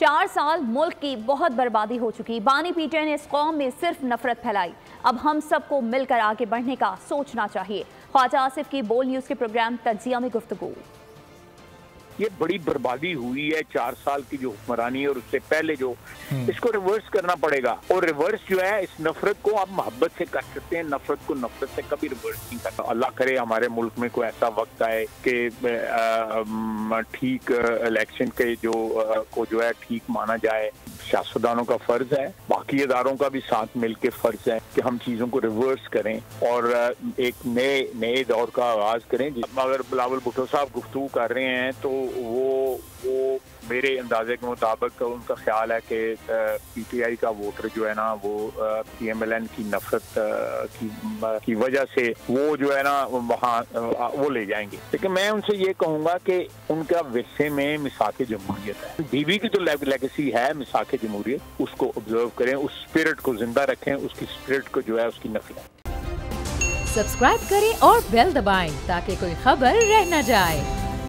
4 साल मुल्क की बहुत बर्बादी हो चुकी। बानी पीटे ने इस कौम में सिर्फ नफरत फैलाई। अब हम सबको मिलकर आगे बढ़ने का सोचना चाहिए। ख्वाजा आसिफ की बोल न्यूज़ के प्रोग्राम तज्जिया में गुफ्तगू। ये बड़ी बर्बादी हुई है 4 साल की जो हुक्मरानी है और उससे पहले जो इसको रिवर्स करना पड़ेगा। और रिवर्स जो है इस नफरत को आप मोहब्बत से कर सकते हैं, नफरत को नफरत से कभी रिवर्स नहीं करता। अल्लाह करे हमारे मुल्क में कोई ऐसा वक्त आए कि ठीक इलेक्शन के को जो है ठीक माना जाए। सियासतदानों का फर्ज है, बाकी इदारों का भी साथ मिलके फर्ज है कि हम चीज़ों को रिवर्स करें और एक नए दौर का आगाज करें। अगर बिलावल भुट्टो साहब गुफ्तगू कर रहे हैं तो वो मेरे अंदाजे के मुताबिक उनका ख्याल है कि पीटीआई का वोटर जो है ना वो पीएमएलएन की नफरत की वजह से वो जो है ना वहाँ वो ले जाएंगे। लेकिन मैं उनसे ये कहूँगा कि उनका विरसे में मिसाक जमहूरियत है। बीबी की जो लेगेसी है मिसाक जमहूरियत, उसको ऑब्जर्व करें, उस स्पिरिट को जिंदा रखें, उसकी स्पिरिट को जो है उसकी नफी। सब्सक्राइब करें और बेल दबाएं ताकि कोई खबर रह न जाए।